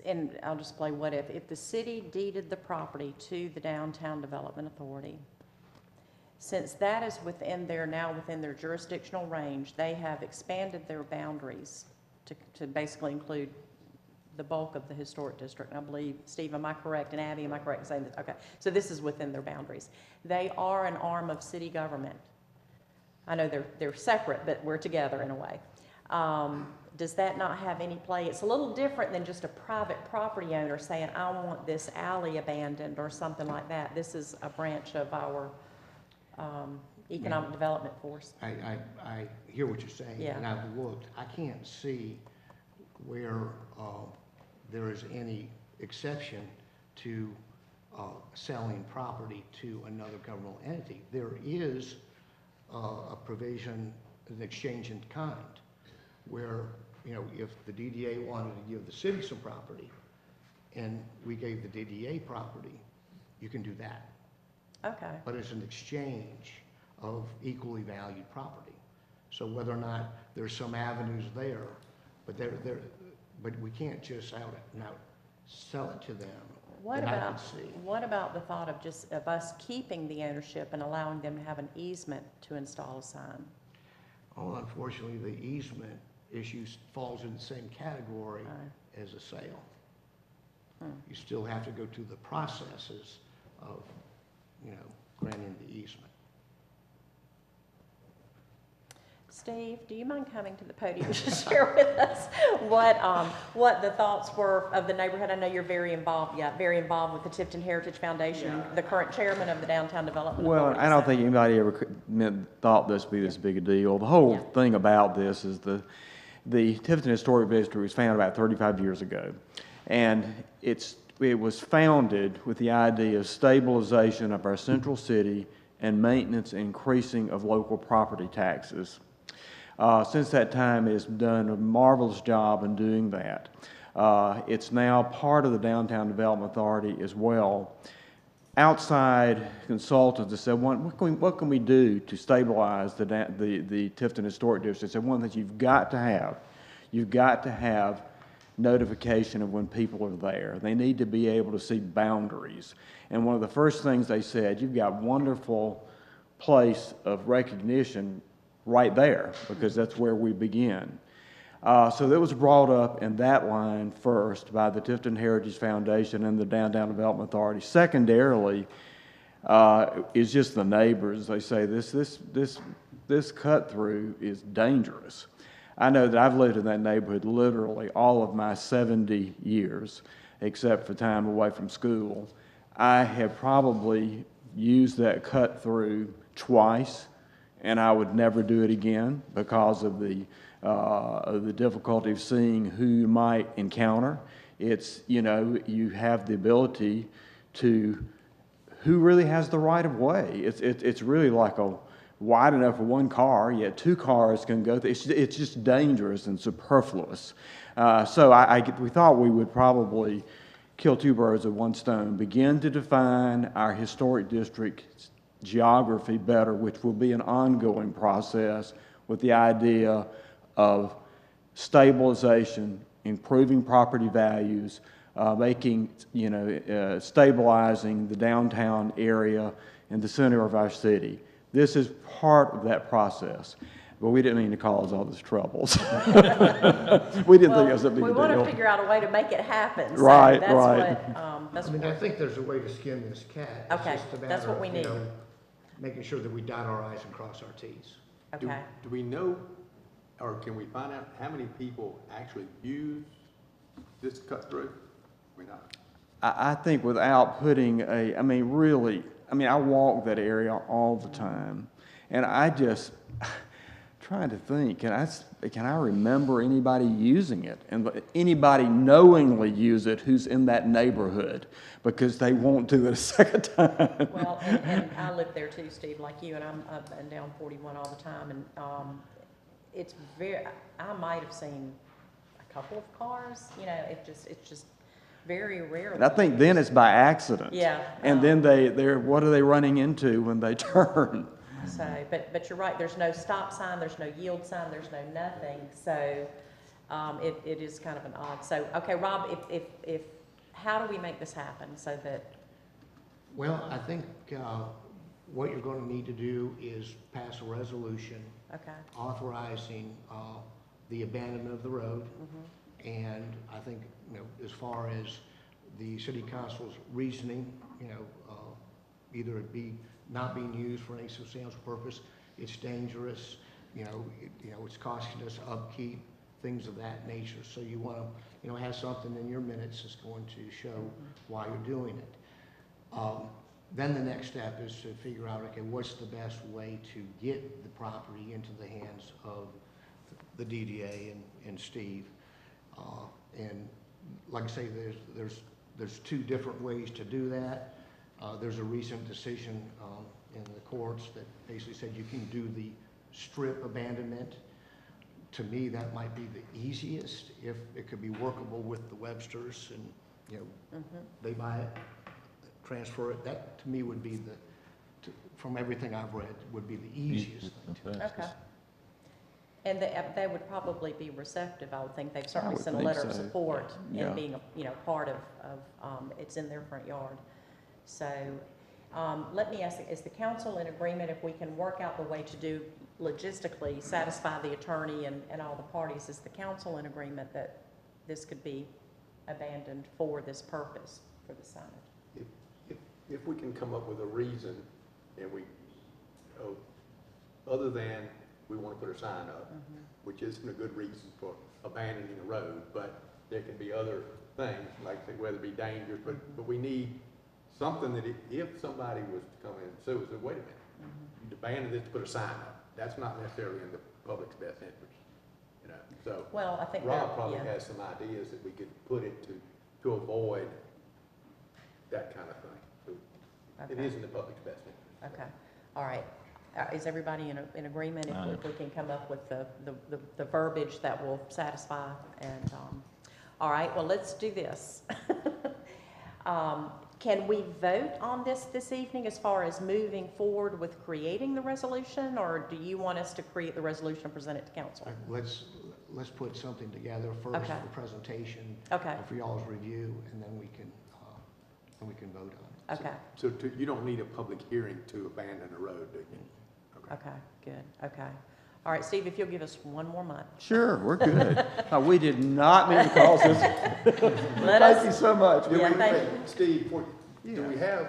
and I'll just play what if the city deeded the property to the Downtown Development Authority, since that is within their jurisdictional range, they have expanded their boundaries to basically include the bulk of the historic district. And I believe, Steve, am I correct? And Abby, am I correct in saying this? Okay, so this is within their boundaries. They are an arm of city government. I know they're separate, but we're together in a way. Does that not have any play? It's a little different than just a private property owner saying, I want this alley abandoned or something like that. This is a branch of our economic development force. I hear what you're saying, Yeah. and I've looked. I can't see where there is any exception to selling property to another governmental entity. There is a provision, an exchange in kind, where, you know, if the DDA wanted to give the city some property and we gave the DDA property, you can do that. Okay. But it's an exchange of equally valued property. So whether or not there's some avenues there, but but we can't just out and out sell it to them. What that I about, could see. what about the thought of us keeping the ownership and allowing them to have an easement to install a sign? Oh, unfortunately, the easement issue falls in the same category as a sale. You still have to go through the processes of, you know, granting the easement. Steve, do you mind coming to the podium to share with us what the thoughts were of the neighborhood? I know you're very involved with the Tifton Heritage Foundation, the current chairman of the Downtown Development Authority. Well, I don't think anybody ever thought this would be this big a deal. The whole thing about this is the Tifton Historic District was founded about 35 years ago, and it was founded with the idea of stabilization of our central city and maintenance and increasing of local property taxes. Since that time, it's done a marvelous job in doing that. It's now part of the Downtown Development Authority as well. Outside consultants have said, what can we do to stabilize the Tifton Historic District? They said, one thing you've got to have notification of when people are there. They need to be able to see boundaries. And one of the first things they said, you've got wonderful place of recognition right there, because that's where we begin. So that was brought up in that line first by the Tifton Heritage Foundation and the Downtown Development Authority. Secondarily, is just the neighbors. They say this cut through is dangerous. I know that I've lived in that neighborhood literally all of my 70 years, except for time away from school. I have probably used that cut through twice, and I would never do it again because of the difficulty of seeing who you might encounter. It's, you know, you have the ability to, who really has the right of way. It's really like a wide enough for one car, yet two cars can go through. It's just dangerous and superfluous. So we thought we would probably kill two birds with one stone, begin to define our historic district geography better, which will be an ongoing process with the idea of stabilization, improving property values, making, stabilizing the downtown area in the center of our city. This is part of that process. But we didn't mean to cause all these troubles. We didn't think it was a big deal. We want to figure out a way to make it happen. So right, that's right. I think there's a way to skin this cat. It's okay, just a matter that's what we of, need. Making sure that we dot our I's and cross our T's. Okay. Do we know, or can we find out how many people actually use this cut through? I think without putting I walk that area all the time, and I just trying to think, can I remember anybody using it and anybody knowingly use it who's in that neighborhood, because they won't do it a second time. Well, and I live there too, Steve, like you, and I'm up and down 41 all the time, and it's I might have seen a couple of cars, it's just very rare. And I think then it's by accident. Yeah. And then they're what are they running into when they turn? So, but you're right, there's no stop sign, there's no yield sign, there's no nothing, so it is kind of an odd. So, okay, Rob, if how do we make this happen so that? Well, I think what you're going to need to do is pass a resolution authorizing the abandonment of the road. And I think, as far as the city council's reasoning, either it be not being used for any substantial purpose, it's dangerous, it's costing us upkeep, things of that nature. So you want to, have something in your minutes that's going to show why you're doing it. Then the next step is to figure out, okay, what's the best way to get the property into the hands of the DDA and Steve. And like I say, there's two different ways to do that. There's a recent decision in the courts that basically said you can do the strip abandonment. To me, that might be the easiest if it could be workable with the Websters and, they buy it, transfer it. That, to me, would be from everything I've read, would be the easiest thing to do. Okay. And they would probably be receptive, I would think. They've certainly would sent a think letter of so. support Yeah. in being, part of it's in their front yard. So let me ask, is the council in agreement if we can work out the way to do logistically, satisfy the attorney and all the parties? Is the council in agreement that this could be abandoned for this purpose, for the signage? If we can come up with a reason, and other than we want to put a sign up, which isn't a good reason for abandoning a road, but there can be other things, like whether it be dangerous, but we need something that if somebody was to come in and sue us, say, wait a minute, you abandoned this to put a sign up. That's not necessarily in the public's best interest, So Well, I think Rob probably has some ideas that we could put it to avoid that kind of thing. It Okay. is in the public's best interest. Okay, all right. Is everybody in agreement if we can come up with the verbiage that will satisfy? And, all right, well, let's do this. Can we vote on this evening as far as moving forward with creating the resolution, or do you want us to create the resolution and present it to council? Let's put something together first Okay. for presentation. Okay. For y'all's review, and then we can vote on it. Okay, So you don't need a public hearing to abandon a road, do you? okay, good, okay. All right, Steve, if you'll give us one more month. Sure, we're good. We did not mean to cause this. Thank you so much. Yeah, thank you. Steve, do we have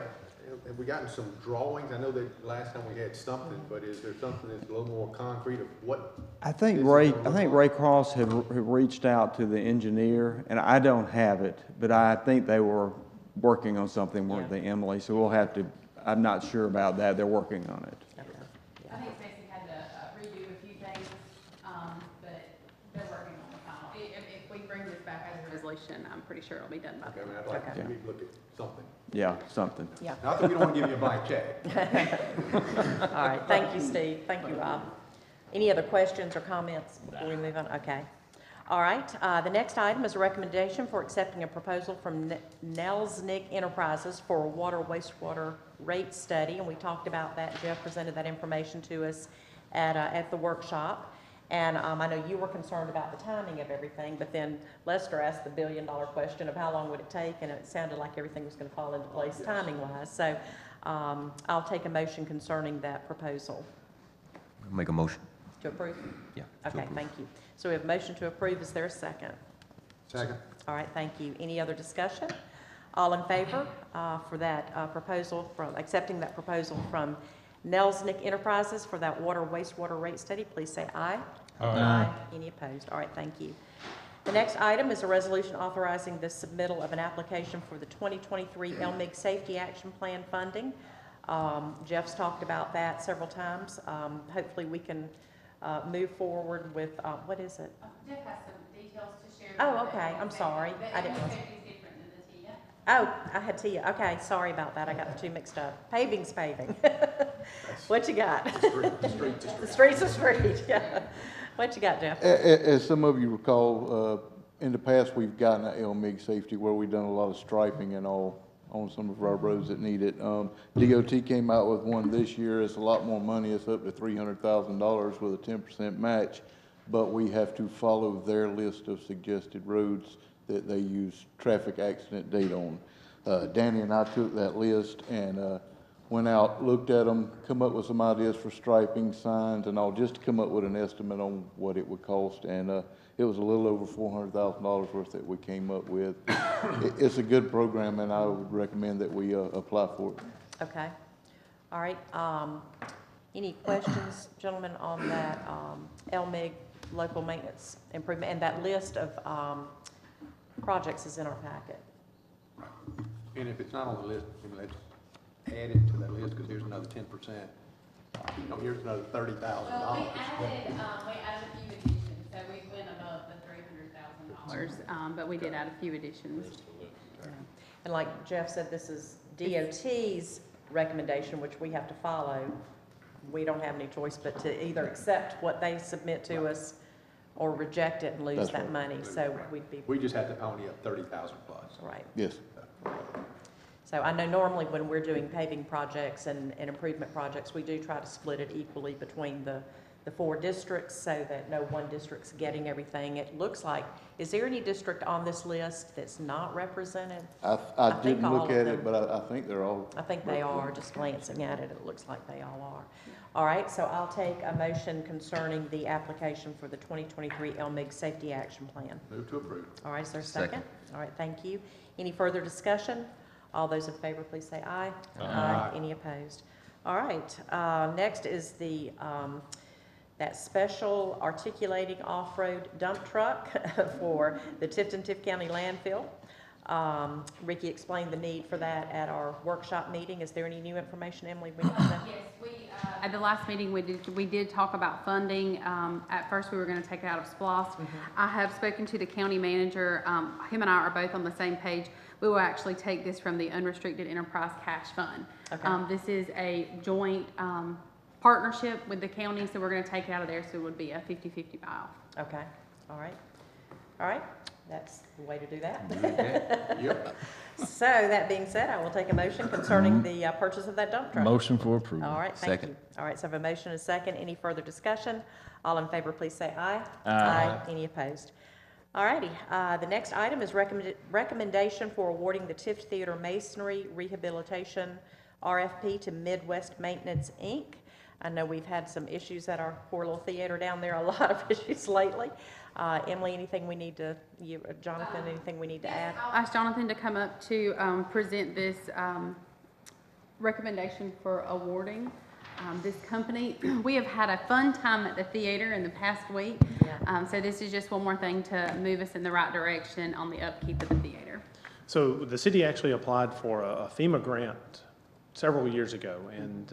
we gotten some drawings? I know that last time we had something, but is there something that's a little more concrete of what? I think this is Ray, gonna I look think like? Ray Cross had reached out to the engineer, and I don't have it, but I think they were working on something with the Emily, so we'll have to, I'm not sure about that. They're working on it. Okay. I think Stacy had to redo a few things, but they're working on the final. If we bring this back as a resolution, I'm pretty sure it'll be done by Okay, I then. mean, I'd like Okay. to look at something. Yeah, something. Yeah. Not that we don't want to give you a blank check. All right, thank you, Steve. Thank you, Rob. Any other questions or comments before we move on? Okay. All right, the next item is a recommendation for accepting a proposal from Nelsnick Enterprises for a water wastewater rate study, and we talked about that. Jeff presented that information to us at the workshop. And I know you were concerned about the timing of everything, but then Lester asked the billion-dollar question of how long would it take, and it sounded like everything was going to fall into place timing-wise. So I'll take a motion concerning that proposal. Make a motion. To approve? Yeah. Okay, thank you. So we have a motion to approve. Is there a second? Second. All right, thank you. Any other discussion? All in favor for that proposal, for accepting that proposal from Nelsnick Enterprises for that water wastewater rate study, please say aye. Aye. Any opposed? All right, thank you. The next item is a resolution authorizing the submittal of an application for the 2023 LMIG Safety Action Plan funding. Jeff's talked about that several times. Hopefully we can move forward with, what is it? Jeff has some details to share. Oh, okay, I'm sorry. I didn't realize. Safety is different than the TIA. Oh, I had Tia. Okay, sorry about that. I got the two mixed up. Paving's paving. What you got? The street's a street, yeah. What you got, Jeff? As some of you recall, in the past, we've gotten an LMIG safety where we've done a lot of striping and all on some of our roads that need it. DOT came out with one this year. It's a lot more money. It's up to $300,000 with a 10% match, but we have to follow their list of suggested roads that they use traffic accident data on. Danny and I took that list and went out, looked at them, come up with some ideas for striping, signs, and all, just to come up with an estimate on what it would cost. And it was a little over $400,000 worth that we came up with. It's a good program, and I would recommend that we apply for it. Okay. All right. Any questions, gentlemen, on that LMIG local maintenance improvement? And that list of projects is in our packet. And if it's not on the list, let's add it to that list, because here's another 10%. Here's another $30,000. Well, we added a few additions, so we went above the $300,000, but we did add a few additions. And like Jeff said, this is DOT's recommendation, which we have to follow. We don't have any choice but to either accept what they submit to us or reject it and lose That's that right. money. So we'd be, We just have to pony up 30,000 plus. right. Yes. So I know normally when we're doing paving projects and improvement projects, we do try to split it equally between the 4 districts so that no one district's getting everything. It looks like, is there any district on this list that's not represented? I think didn't all look of at them. it, but I think they're all. I think they are, just glancing at it, it looks like they all are. All right, so I'll take a motion concerning the application for the 2023 LMIG Safety Action Plan. Move to approve. All right, is there a second? Second. All right, thank you. Any further discussion? All those in favor, please say aye. Aye. Any opposed? All right, next is the, that special articulating off-road dump truck for the Tift County landfill. Ricky explained the need for that at our workshop meeting. Is there any new information, Emily, we need to know? Yes, at the last meeting, we did talk about funding. At first, we were going to take it out of SPLOST. I have spoken to the county manager. Him and I are both on the same page. We will actually take this from the unrestricted enterprise cash fund. Okay. This is a joint partnership with the county, so we're going to take it out of there, so it would be a 50-50 buyoff. Okay, all right. All right, that's the way to do that. Yep. So that being said, I will take a motion concerning the purchase of that dump truck. Motion for approval. All right, thank you. Second. All right, so I have a motion and a second. Any further discussion? All in favor, please say aye. Aye. Any opposed? All righty, the next item is recommendation for awarding the Tift Theater Masonry Rehabilitation RFP to Midwest Maintenance, Inc. I know we've had some issues at our poor little theater down there, a lot of issues lately. Emily, anything we need to, Jonathan, anything we need to add? I'll ask Jonathan to come up to present this recommendation for awarding this company. We have had a fun time at the theater in the past week, so this is just one more thing to move us in the right direction on the upkeep of the theater. So the city actually applied for a FEMA grant several years ago, and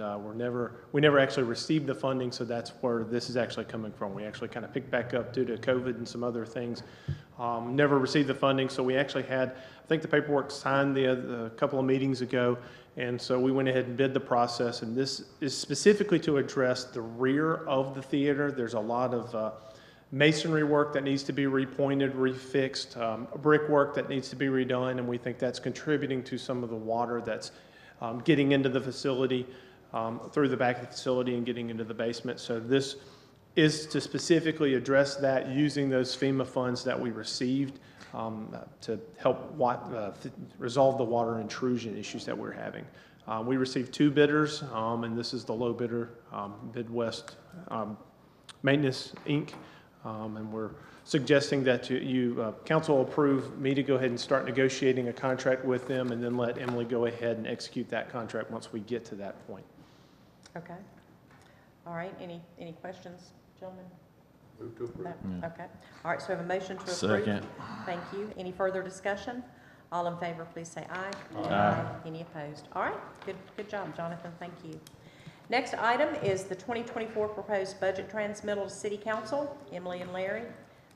we never actually received the funding, so that's where this is actually coming from. We actually kind of picked back up due to COVID and some other things. Never received the funding, so we actually had, I think the paperwork signed a couple of meetings ago, and so we went ahead and bid the process, and this is specifically to address the rear of the theater. There's a lot of masonry work that needs to be repointed, refixed, brickwork that needs to be redone, and we think that's contributing to some of the water that's getting into the facility, through the back of the facility and getting into the basement. So this is to specifically address that using those FEMA funds that we received to help resolve the water intrusion issues that we're having. We received 2 bidders, and this is the low bidder, Midwest Maintenance, Inc., and we're suggesting that council approve me to go ahead and start negotiating a contract with them, and then let Emily go ahead and execute that contract once we get to that point. Okay. All right, any questions, gentlemen? Move to approve. No? Okay. All right, so we have a motion to approve. Second. Thank you. Any further discussion? All in favor, please say aye. Aye. Any opposed? All right, good job, Jonathan, thank you. Next item is the 2024 proposed budget transmittal to City Council. Emily and Larry.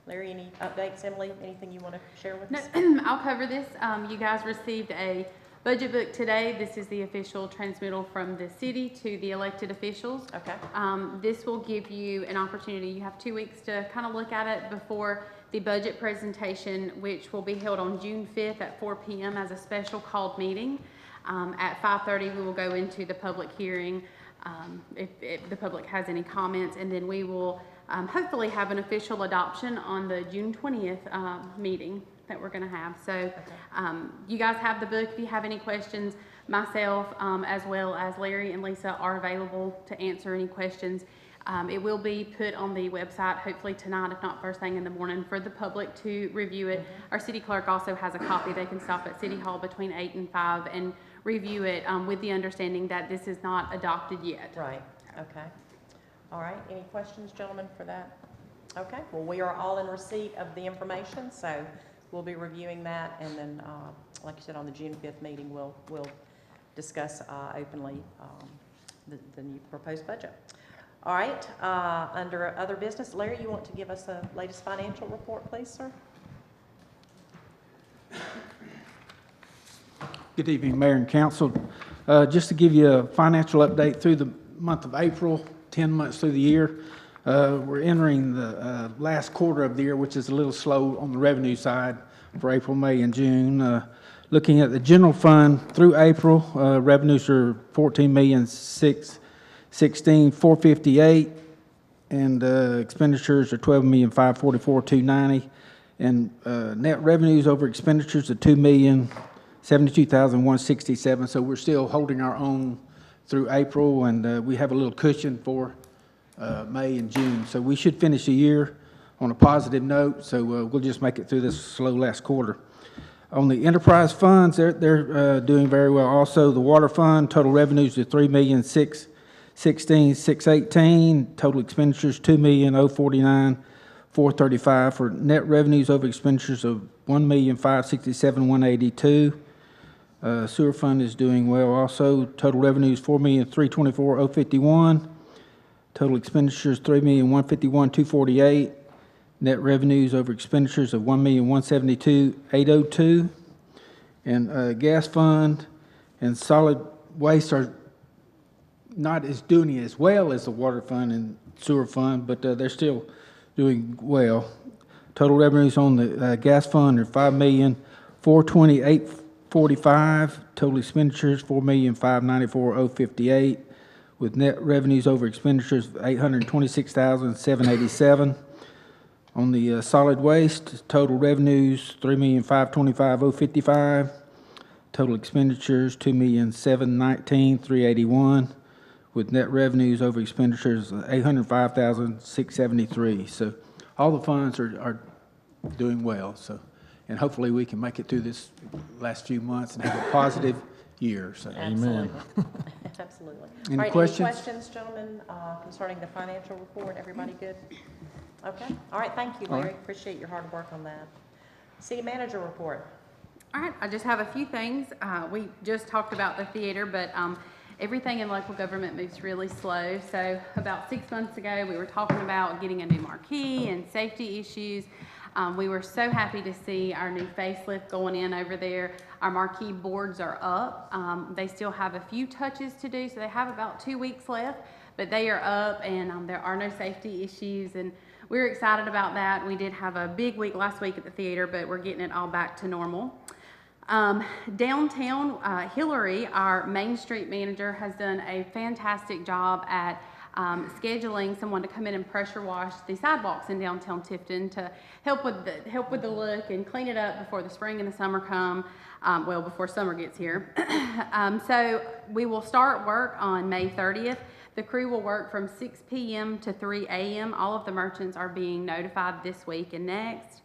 Larry, any updates? Emily, anything you want to share with us? No, I'll cover this. You guys received a budget book today. This is the official transmittal from the city to the elected officials. Okay. This will give you an opportunity. You have 2 weeks to kind of look at it before the budget presentation, which will be held on June 5th at 4 p.m. as a special called meeting. At 5:30, we will go into the public hearing if the public has any comments, and then we will hopefully have an official adoption on the June 20th meeting that we're going to have. So you guys have the book. If you have any questions, myself as well as Larry and Lisa are available to answer any questions. It will be put on the website hopefully tonight, if not first thing in the morning, for the public to review it. Our city clerk also has a copy. They can stop at City Hall between 8 and 5 and review it with the understanding that this is not adopted yet. Right. Okay. All right, any questions, gentlemen, for that? Okay, well, we are all in receipt of the information, so we'll be reviewing that, and then, like you said, on the June 5th meeting, we'll discuss openly the new proposed budget. All right, under other business, Larry, you want to give us the latest financial report, please, sir? Good evening, Mayor and Council. Just to give you a financial update through the month of April, 10 months through the year. We're entering the last quarter of the year, which is a little slow on the revenue side for April, May, and June. Looking at the general fund through April, revenues are $14,616,458, and expenditures are $12,544,290, and net revenues over expenditures are $2,072,167. So we're still holding our own through April, and we have a little cushion for May and June. So we should finish the year on a positive note, so we'll just make it through this slow last quarter. On the enterprise funds, they're doing very well. Also, the water fund, total revenues are $3,616,618. Total expenditures, $2,049,435, for net revenues over expenditures of $1,567,182. Sewer fund is doing well also. Total revenues, $4,324,051. Total expenditures, $3,151,248. Net revenues over expenditures of $1,172,802. And gas fund and solid waste are not as doing as well as the water fund and sewer fund, but they're still doing well. Total revenues on the gas fund are $5,428,045. Total expenditures, $4,594,058, with net revenues over expenditures of $826,787. On the solid waste, total revenues, $3,525,055. Total expenditures, $2,719,381, with net revenues over expenditures of $805,673. So all the funds are doing well. So, and hopefully we can make it through this last few months and have a positive year. So, amen. Absolutely. Any all right, questions? Any questions, gentlemen, concerning the financial report? Everybody good? Okay. All right. Thank you, Larry. Right. Appreciate your hard work on that. City manager report. All right, I just have a few things. We just talked about the theater, but everything in local government moves really slow. So about 6 months ago, we were talking about getting a new marquee and safety issues. We were so happy to see our new facelift going in over there. Our marquee boards are up. They still have a few touches to do, so they have about 2 weeks left, but they are up, and there are no safety issues, and we're excited about that. We did have a big week last week at the theater, but we're getting it all back to normal. Downtown, Hillary, our Main Street manager, has done a fantastic job at scheduling someone to come in and pressure wash the sidewalks in downtown Tifton to help with the look and clean it up before the spring and the summer come. Well, before summer gets here. So we will start work on May 30th. The crew will work from 6 p.m. to 3 a.m. All of the merchants are being notified this week and next.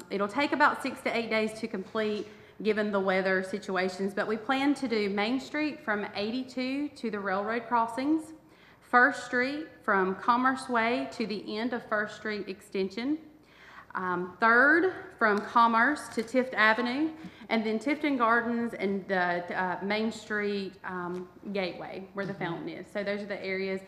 It'll take about 6 to 8 days to complete given the weather situations, but we plan to do Main Street from 82 to the railroad crossings, First Street from Commerce Way to the end of First Street Extension, 3rd from Commerce to Tift Avenue, and then Tifton Gardens and the Main Street Gateway where the fountain is. So those are the areas.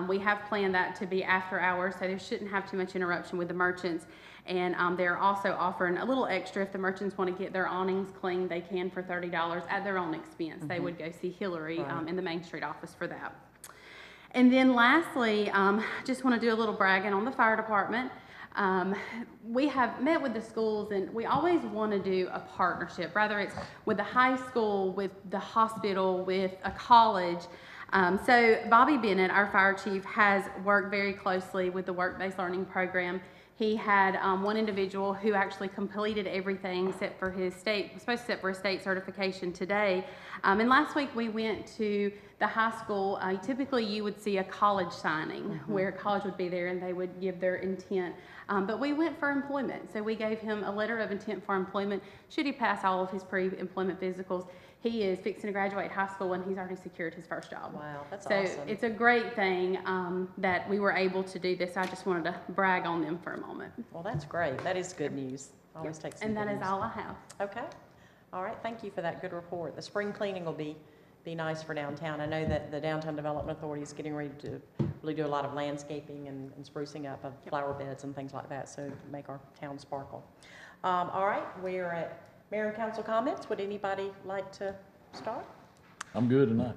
We have planned that to be after hours, so there shouldn't have too much interruption with the merchants. And they're also offering a little extra if the merchants want to get their awnings cleaned, they can for $30 at their own expense. They would go see Hillary in the Main Street office for that. And then lastly, just want to do a little bragging on the fire department. We have met with the schools, and we always want to do a partnership, whether it's with the high school, with the hospital, with a college. So Bobby Bennett, our fire chief, has worked very closely with the work-based learning program. He had one individual who actually completed everything except for his state, was supposed to sit for a state certification today. And last week we went to the high school. Typically you would see a college signing where a college would be there and they would give their intent. But we went for employment. So we gave him a letter of intent for employment should he pass all of his pre-employment physicals. He is fixing to graduate high school and he's already secured his first job. Wow, that's so awesome. It's a great thing that we were able to do this. I just wanted to brag on them for a moment. Well, that's great. That is good news. Always takes some And that good is news. all I have. Okay. All right, thank you for that good report. The spring cleaning will be nice for downtown. I know that the Downtown Development Authority is getting ready to really do a lot of landscaping and sprucing up of flower beds and things like that, so make our town sparkle. All right, we're at Mayor and Council comments. Would anybody like to start? I'm good tonight.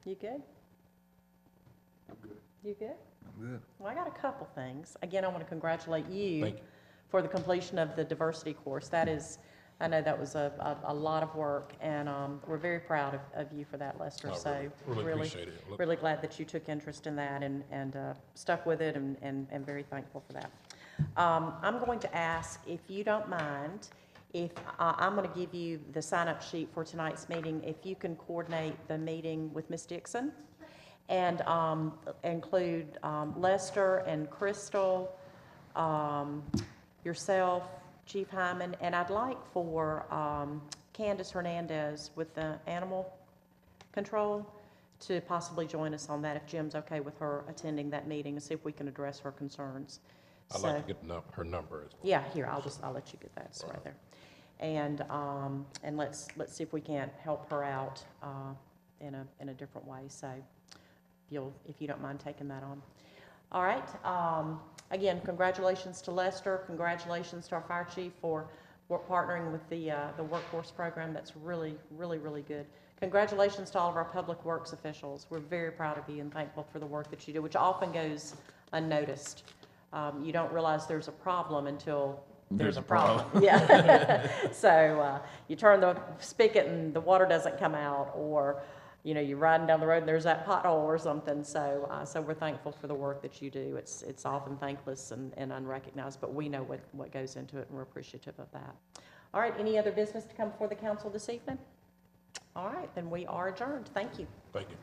You good? You good? I'm good. Well, I got a couple things. Again, I want to congratulate you Thank you. for the completion of the diversity course. That is, I know that was a lot of work, and we're very proud of you for that, Lester. I So really appreciate it. Look- really glad that you took interest in that and stuck with it, and very thankful for that. I'm going to ask, if you don't mind, if I'm going to give you the sign-up sheet for tonight's meeting, if you can coordinate the meeting with Ms. Dixon and include Lester and Crystal, yourself, Chief Hyman, and I'd like for Candace Hernandez with the animal control to possibly join us on that, if Jim's okay with her attending that meeting, and see if we can address her concerns. I'd like to get her number as well. Yeah, here, I'll let you get that, it's right there. And let's see if we can't help her out in a different way, so if you don't mind taking that on. All right, again, congratulations to Lester, congratulations to our fire chief for partnering with the workforce program. That's really, really, really good. Congratulations to all of our public works officials. We're very proud of you and thankful for the work that you do, which often goes unnoticed. You don't realize there's a problem until there's a problem. Yeah. So you turn the spigot and the water doesn't come out, or you're riding down the road and there's that pothole or something. So we're thankful for the work that you do. It's often thankless and unrecognized, but we know what goes into it, and we're appreciative of that. All right, any other business to come before the council this evening? All right, then we are adjourned. Thank you. Thank you.